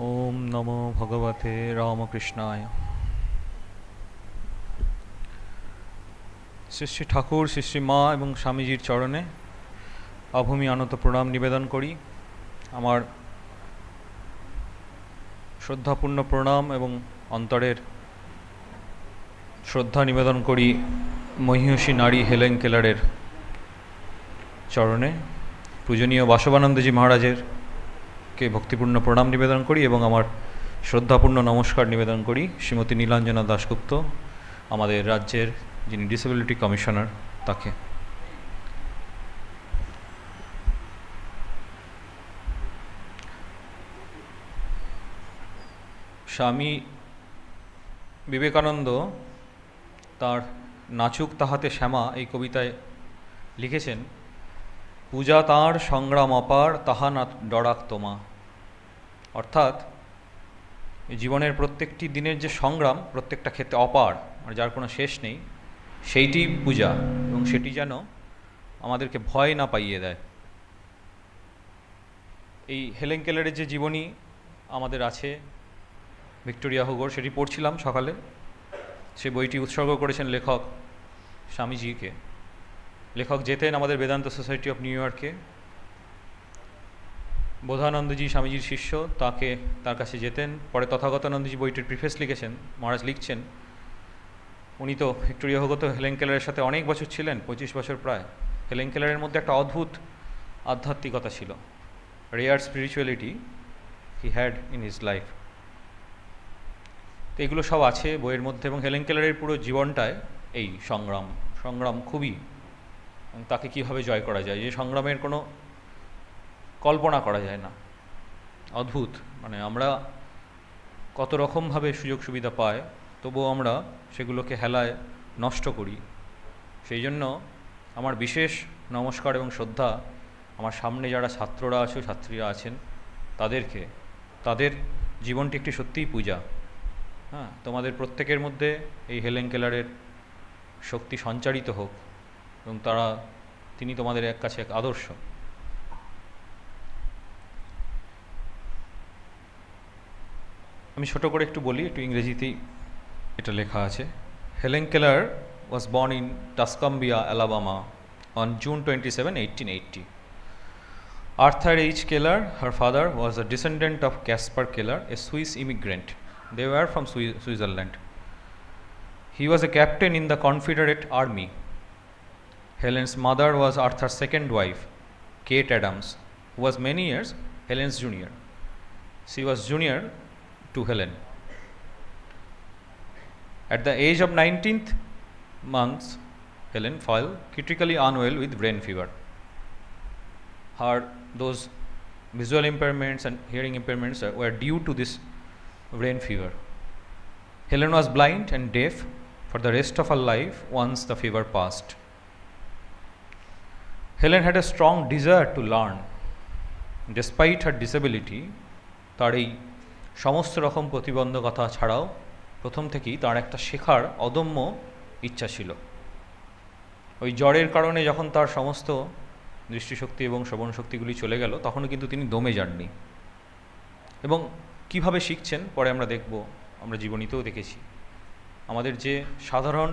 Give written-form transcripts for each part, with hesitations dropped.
ওম নমো ভগবতে রামকৃষ্ণায়। শ্রী শ্রী ঠাকুর, শ্রী শ্রী মা এবং স্বামীজির চরণে অভূমি আনত প্রণাম নিবেদন করি। আমার শ্রদ্ধাপূর্ণ প্রণাম এবং অন্তরের শ্রদ্ধা নিবেদন করি মহীয়সী নারী হেলেন কেলারের চরণে। পূজনীয় বাসবানন্দজি মহারাজের কে ভক্তিপূর্ণ প্রণাম নিবেদন করি এবং আমার শ্রদ্ধাপূর্ণ নমস্কার নিবেদন করি শ্রীমতী নীলাঞ্জনা দাশগুপ্ত, আমাদের রাজ্যের যিনি ডিসেবিলিটি কমিশনার, তাকে। স্বামী বিবেকানন্দ তার নাচুক তাহাতে শ্যামা এই কবিতায় লিখেছেন, পূজা তাঁর সংগ্রাম অপার, তাহা না ডরাক তোমা। অর্থাৎ জীবনের প্রত্যেকটি দিনের যে সংগ্রাম, প্রত্যেকটা ক্ষেত্রে অপার, আর যার কোনো শেষ নেই, সেইটি পূজা, এবং সেটি যেন আমাদেরকে ভয় না পাইয়ে দেয়। এই হেলেন কেলারের যে জীবনী আমাদের আছে, ভিক্টোরিয়া হুগোর, সেটি পড়ছিলাম সকালে। সে বইটি উৎসর্গ করেছেন লেখক স্বামীজিকে। লেখক যেতেন আমাদের বেদান্ত সোসাইটি অফ নিউ ইয়র্কে। বোধানন্দজি স্বামীজির শিষ্য, তার কাছে যেতেন। পরে তথাগতানন্দজি বইটির প্রিফেস লিখেছেন, মহারাজ লিখছেন, উনি তো ভিক্টোরিয়া হুগো তো হেলেন কেলারের সাথে অনেক বছর ছিলেন, 25 বছর প্রায়। হেলেন কেলারের মধ্যে একটা অদ্ভুত আধ্যাত্মিকতা ছিল, rare spirituality he had in his life. তো এগুলো সব আছে বইয়ের মধ্যে, এবং হেলেন কেলারের পুরো জীবনটায় এই সংগ্রাম খুবই, তাকে কীভাবে জয় করা যায়, যে সংগ্রামের কোনো কল্পনা করা যায় না। অদ্ভুত, মানে আমরা কত রকমভাবে সুযোগ সুবিধা পাই, তবুও আমরা সেগুলোকে হেলায় নষ্ট করি। সেই জন্য আমার বিশেষ নমস্কার এবং শ্রদ্ধা আমার সামনে যারা ছাত্ররা আছে, ছাত্রীরা আছেন, তাদেরকে। তাদের জীবনটি একটি সত্যিই পূজা। হ্যাঁ, তোমাদের প্রত্যেকের মধ্যে এই হেলেন কেলারের শক্তি সঞ্চারিত হোক, এবং তিনি তোমাদের কাছে এক আদর্শ। আমি ছোট করে একটু বলি, একটু ইংরেজিতেই এটা লেখা আছে। Helen Keller was born in Tuscumbia, Alabama on June 27, 1880. Arthur H. Keller, her father, was a descendant of Caspar Keller, a Swiss immigrant. They were from Switzerland. He was a captain in the Confederate Army. Helen's mother was Arthur's second wife, Kate Adams, who was many years Helen's junior. She was junior to Helen. At the age of 19th months, Helen fell critically unwell with brain fever. Those visual impairments and hearing impairments were due to this brain fever. Helen was blind and deaf for the rest of her life once the fever passed. Helen had a strong desire to learn. Despite her disability, তার এই সমস্ত রকম প্রতিবন্ধকতা ছাড়াও প্রথম থেকেই তার একটা শেখার অদম্য ইচ্ছা ছিল। ওই জ্বরের কারণে যখন তার সমস্ত দৃষ্টিশক্তি এবং শ্রবণ শক্তিগুলি চলে গেল, তখনও কিন্তু তিনি দমে যাননি। এবং কিভাবে শিখছেন পরে আমরা দেখব, আমরা জীবনীতেও দেখেছি। আমাদের যে সাধারণ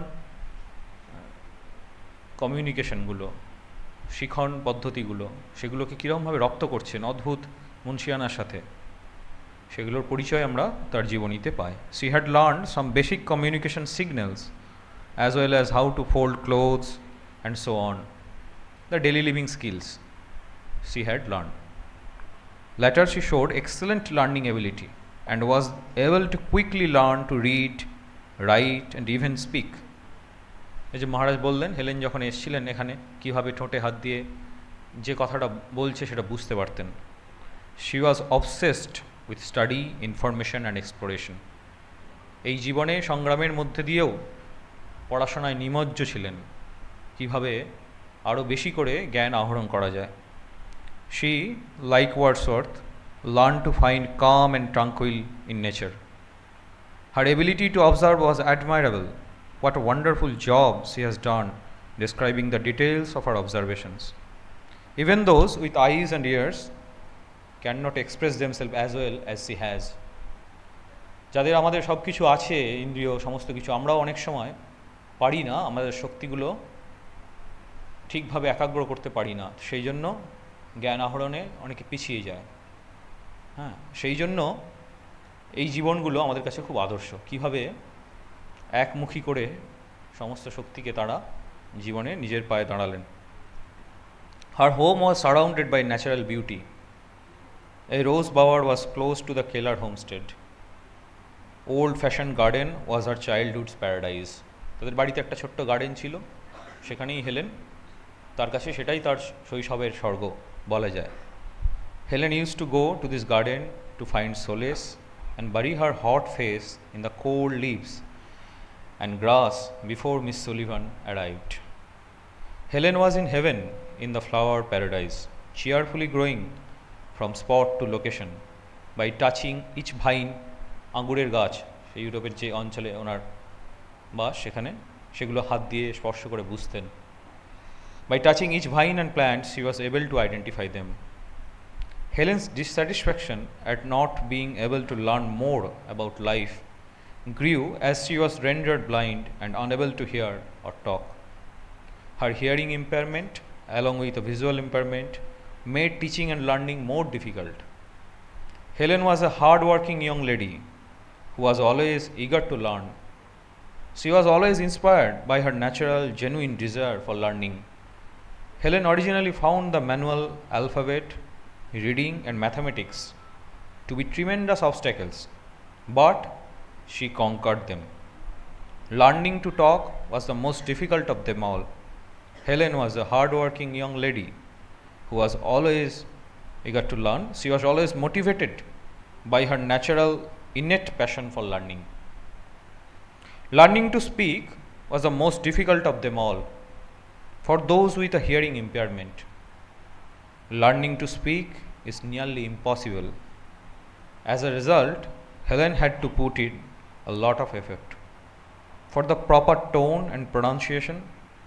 কমিউনিকেশনগুলো, শিখন পদ্ধতিগুলো, সেগুলোকে কীরকমভাবে রপ্ত করছেন অদ্ভুত মুন্সিয়ানার সাথে, সেগুলোর পরিচয় আমরা তার জীবনীতে পাই। She had learned some basic communication signals as well as how to fold clothes and so on. The daily living skills she had learned. Later she showed excellent learning ability and was able to quickly learn to read, write and even speak. এই যে মহারাজ বললেন, Helen যখন এসেছিলেন এখানে, কীভাবে ঠোঁটে হাত দিয়ে যে কথাটা বলছে সেটা বুঝতে পারতেন। She was obsessed with study, information and exploration. এই জীবনে সংগ্রামের মধ্যে দিয়েও পড়াশোনায় নিমজ্জ ছিলেন, কিভাবে আরও বেশি করে জ্ঞান আহরণ করা যায়। She, like Wordsworth, learned to find calm and tranquil in nature. Her ability to observe was admirable. What a wonderful job she has done describing the details of her observations. Even those with eyes and ears cannot express themselves as well as she has. যাদের আমাদের সব কিছু আছে, ইন্দ্রিয় সমস্ত কিছু, আমরাও অনেক সময় পারি না আমাদের শক্তিগুলো ঠিকভাবে একাগ্র করতে পারি না, সেই জন্য জ্ঞান আহরণে অনেকে পিছিয়ে যায়। হ্যাঁ, সেই জন্য এই জীবনগুলো আমাদের কাছে খুব আদর্শ, কিভাবে একমুখী করে সমস্ত শক্তিকে তারা জীবনে নিজের পায়ে দাঁড়ালেন। Her home was surrounded by natural beauty. A rose bower was close to the Keller homestead. Old-fashioned garden was her childhood's paradise. তাদের বাড়িতে একটা ছোট্ট গার্ডেন ছিল, সেখানেই হেলেন, তার কাছে সেটাই তার শৈশবের স্বর্গ বলা যায়। Helen used to go to this garden to find solace and bury her hot face in the cold leaves and grass before Miss Sullivan arrived. Helen was in heaven in the flower paradise, cheerfully growing from spot to location by touching each vine. আঙ্গুরের গাছ, সেই ইউরোপের যে অঞ্চলে ওনার বাস, সেখানে সেগুলো হাত দিয়ে স্পর্শ করে বুঝতেন। By touching each vine and plant, she was able to identify them. Helen's dissatisfaction at not being able to learn more about life grew as she was rendered blind and unable to hear or talk. Her hearing impairment, along with a visual impairment, made teaching and learning more difficult. Helen was a hard-working young lady who was always eager to learn. She was always inspired by her natural, genuine desire for learning. Helen originally found the manual alphabet, reading and mathematics to be tremendous obstacles, but she conquered them. Learning to talk was the most difficult of them all. Helen was a hard-working young lady who was always eager to learn. She was always motivated by her natural, innate passion for learning. Learning to speak was the most difficult of them all for those with a hearing impairment. Learning to speak is nearly impossible. As a result, Helen had to put in a lot of effort. For the proper tone and pronunciation,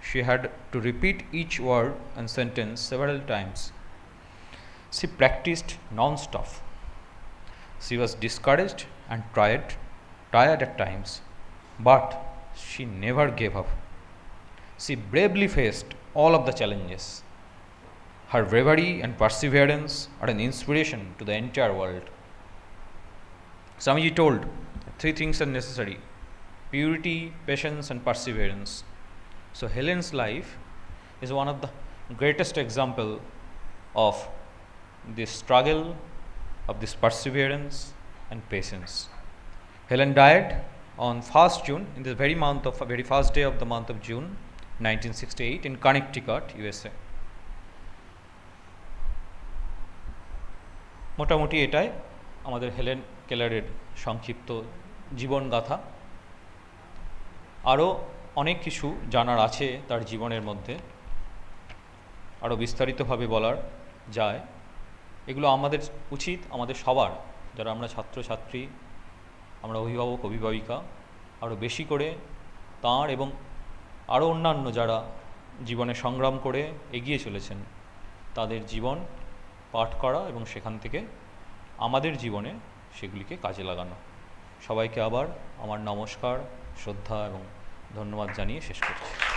she had to repeat each word and sentence several times. She practiced non-stop. She was discouraged and tired at times, but she never gave up. She bravely faced all of the challenges. Her bravery and perseverance are an inspiration to the entire world. Swamiji told 3 things are necessary: purity, patience and perseverance. So Helen's life is one of the greatest example of this struggle, of this perseverance and patience. Helen died on 1st June, in the very first day of the month of June 1968 in Connecticut, USA. মোটামুটি এটাই আমাদের Helen কেলারের সংক্ষিপ্ত জীবনগাথা। আরও অনেক কিছু জানার আছে তার জীবনের মধ্যে, আরও বিস্তারিতভাবে বলার যায়। এগুলো আমাদের উচিত, আমাদের সবার, যারা আমরা ছাত্রছাত্রী, আমরা অভিভাবক অভিভাবিকা, আরও বেশি করে তাঁর এবং আরও অন্যান্য যারা জীবনে সংগ্রাম করে এগিয়ে চলেছেন তাদের জীবন পাঠ করা এবং সেখান থেকে আমাদের জীবনে সেগুলিকে কাজে লাগানো। সবাইকে আবার আমার নমস্কার, শ্রদ্ধা এবং ধন্যবাদ জানিয়ে শেষ করছি।